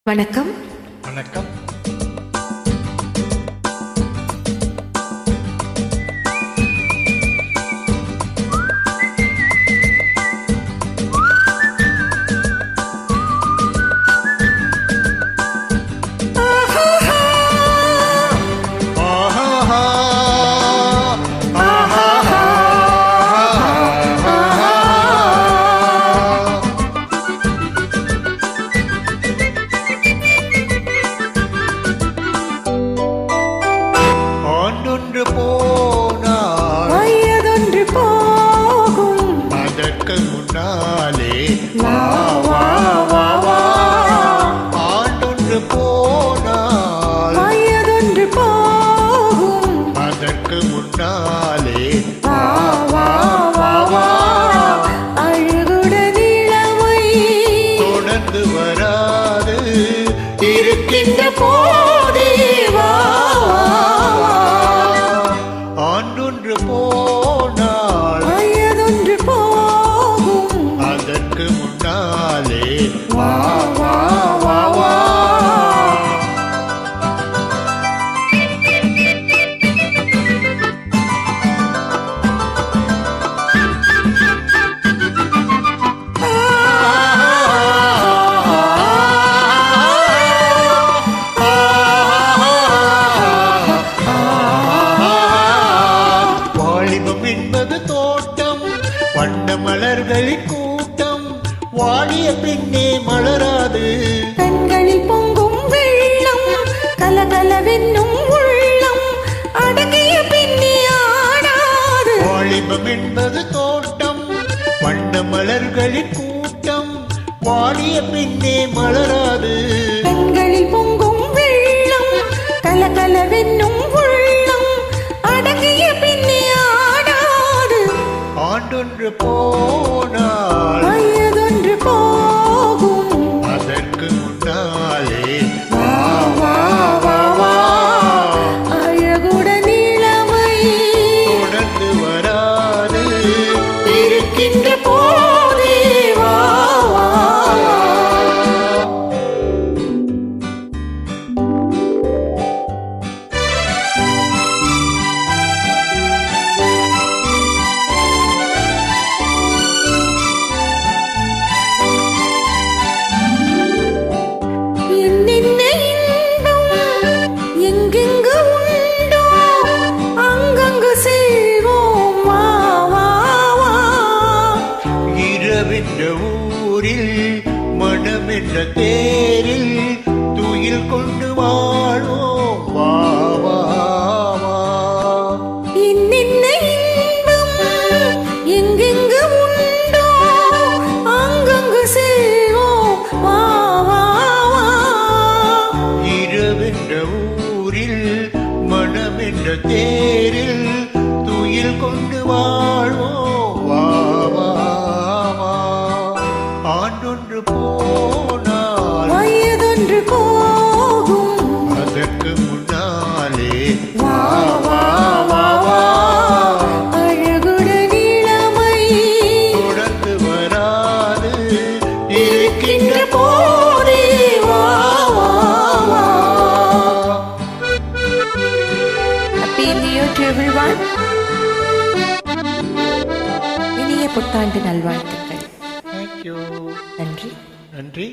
வணக்கம். வணக்கம். ஆண்டொன்று போனால் வயதொன்று போகும், அதற்கு முன்னாலே வா வா வா வா. ஆண்டொன்று போனால் வயதொன்று போகும், அதற்கு முன்னாலே வா வா வா வா. அழகுடன் இளமை தொடர்ந்து வராது இருக்கின்ற போதே வா வா வா. ஆண்டொன்று போனால் வயதொன்று போகும், அதற்கு முன்னாலே வா வா வா வா. வாலிபம் என்பது தோட்டம், வண்ண மலர்களின் கூட்டம், வாடிய பின்னே மலராது. கண்களில் பொங்கும் வெள்ளம், கலகலவென்னும் உள்ளம், அடங்கிய பின்னே ஆடாது. வாலிபம் என்பது தோட்டம், வண்ண மலர்களின் கூட்டம், வாடிய பின்னே மலராது. கண்களில் பொங்கும் வெள்ளம், கலகலவென்னும் உள்ளம், அடங்கிய பின்னே ஆடாது. ஆண்டொன்று போனால் வயதொன்று போகும், அதற்கு முன்னாலே வா வா வா வா. அழகுடன் இளமை தொடர்ந்து வராது இருக்கின்ற போதே வா வா வா. என்னென்ன இன்பம் எங்கெங்கு உண்டோ அங்கங்கு செல்வோம் வா வா வா. இரவென்ற ஊரில் மனமென்ற தேரில் துயில் கொண்டு வாழ்வோம் வா வா வா. என்னென்ன இன்பம் எங்கெங்கு உண்டோ அங்கங்கு செல்வோம் வா வா வா. இரவென்ற ஊரில் மனமென்ற தேரில் துயில் கொண்டு வாழ்வோம் வா வா வா. ஆண்டொன்று போனால் வயதொன்று போகும், அதற்கு முன்னாலே வா வா வா வா. அழகுடன் இளமை தொடர்ந்து வராது இருக்கின்ற போதே வா வா வா. Happy New Year to everyone. இனிய புத்தாண்டு நல்வாழ்த்துக்கள். தேங்க்யூ. நன்றி. நன்றி.